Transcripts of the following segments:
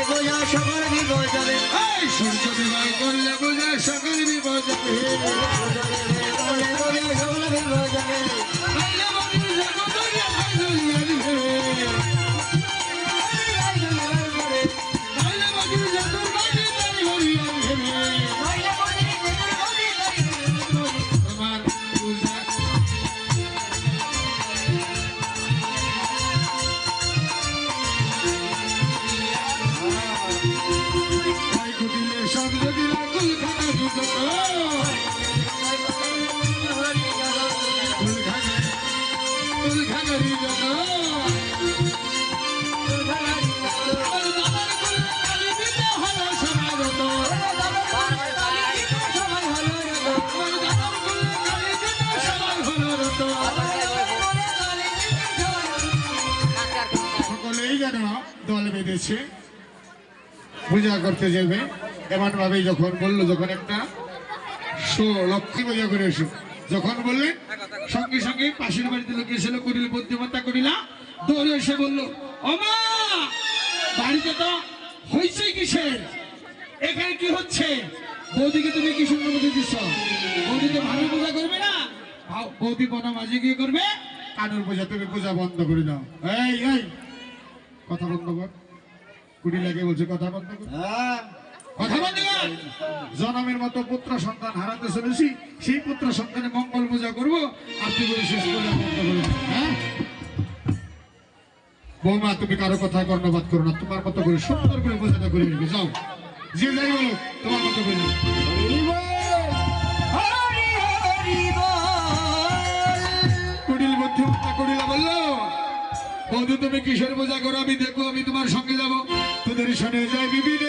বোঝা সকল বিপদ যাবে সূর্য বিবাহ করলে বোঝা সকল বিপদ যাবে সকল বিপদ যাবে দল বেঁধেছে পূজা করতে যাবে এমন ভাবে যখন বললো যখন একটা লক্ষ্মী পূজা করে এসো যখন বললেন সঙ্গে সঙ্গে পাশের বাড়িতে লোক এসে করিল বুদ্ধিমত্তা করিলা দৌড়ে এসে বললো ওমা বাড়িতে তো হয়েছে কিসের এখানে কি হচ্ছে বৌদিকে তুমি কি সুন্দর মতো দিচ্ছ বৌদি তো ভালো পূজা করবে না বৌদি বনা মাঝে গিয়ে করবে কানুর পূজা তুমি পূজা বন্ধ করে দাও এই এই কথা বন্ধ কর কুড়ি লাগে বলছে কথা বন্ধ কর কথা বন্ধ কর জনমের মতো পুত্র সন্তান হারাতে চলেছি সেই পুত্র সন্তানের মঙ্গল পূজা করবো আপনি বলে শেষ পূজা বন্ধ করবেন হ্যাঁ বৌমা তুমি কারো কথা কর্ণপাত করো না তোমার মতো করে সুন্দর করে পূজাটা করে নিবে যাও যে যাই বলো তোমার মতো করে কুড়িল বুদ্ধিমত্তা করিলা বললো বন্ধু তুমি কিসের পূজা করো আমি দেখবো আমি তোমার সঙ্গে যাবো তোদের শুনে যাই বিবিধ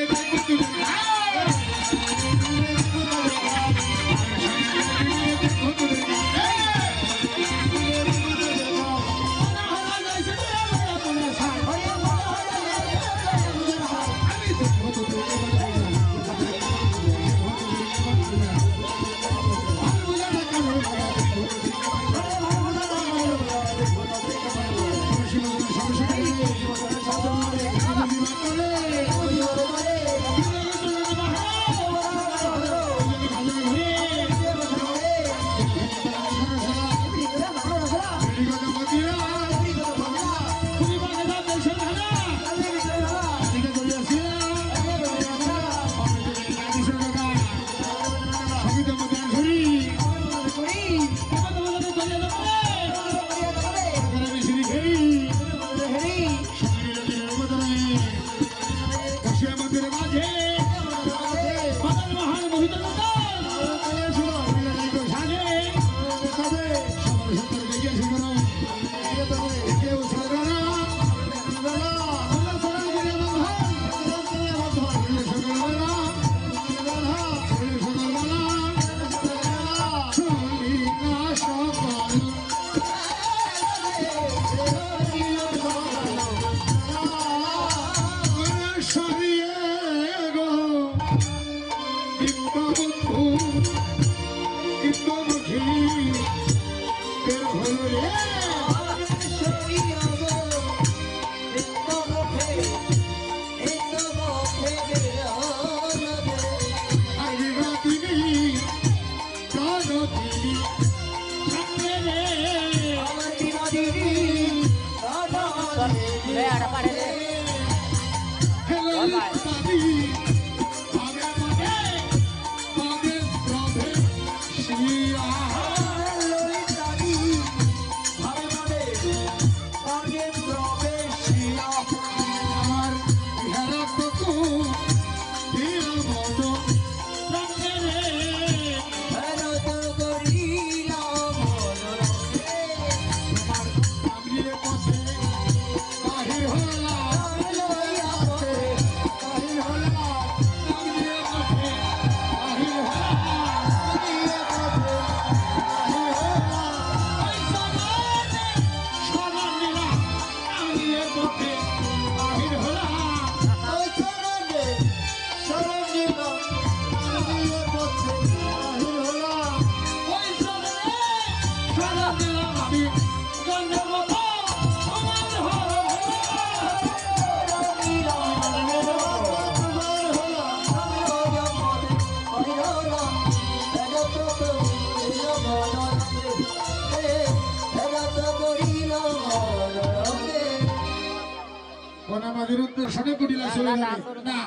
দর্শনে কুটিলা চলে যাবে না,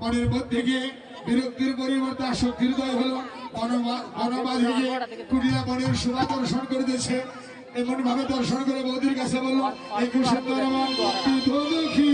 মনের মধ্যে গিয়ে বিরক্তির পরিবর্তে আসক্তির দয় হলো, বনবাদে গিয়ে কুটিলা মনের শোভা দর্শন করিতেছে। এমন ভাবে দর্শন করে বৌদির কাছে বললো, এই কি সুন্দর আমার বিধমুখী,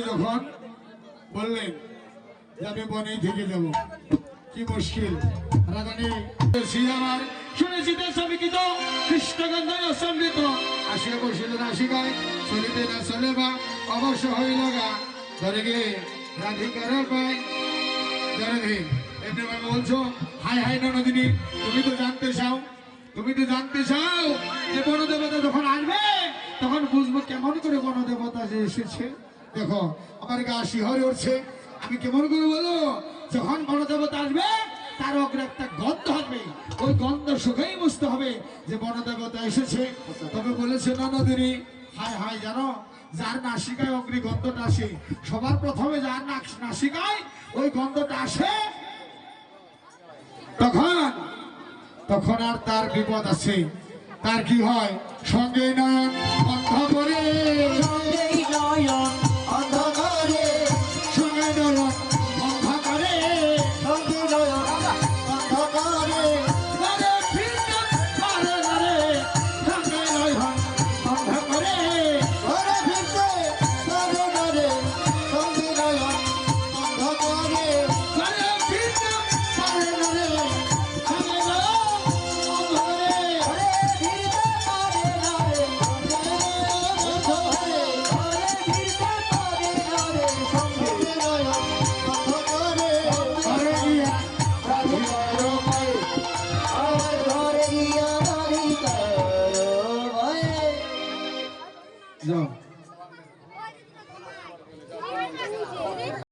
যখন বললেন যে আমি বনেই থেকে যাব, কি মুশকিল রাধানি আমার শুনেছি দেশবিকিত কৃষ্ণগন্ধায় অসমৃত আসিয়া বসিল রাশিকায় চলিতে না চলে বা অবশ্য হইল গা ধরে গিয়ে রাধিকার পায় ধরে এমনি ভাবে বলছো, হাই হাই ননদিনী, তুমি তো জানতে চাও যে বনদেবতা যখন আসবে তখন বুঝবো কেমন করে বনদেবতা যে এসেছে। দেখো আমার গা শিহরে উঠছে, আমি কেমন করে বলো, যখন বনদেবতা আসবে তার অগ্রে একটা গন্ধ হবে, ওই গন্ধ সুখেই বুঝতে হবে যে বনদেবতা এসেছে। তবে বলেছে ননদিনী, হাই হাই জানো, যার নাসিকায় অগ্নি গন্ধটা আসে, সবার প্রথমে যার নাসিকায় ওই গন্ধটা আসে তখন আর তার বিপদ আছে। তার কি হয়, সঙ্গে নয়ন অন্ধ করে, সঙ্গে নয়ন অন্ধ করে, সঙ্গে নয়ন অন্ধ করে, সঙ্গে নয়ন অন্ধ করে, সঙ্গে নয়ন অন্ধ করে, যাও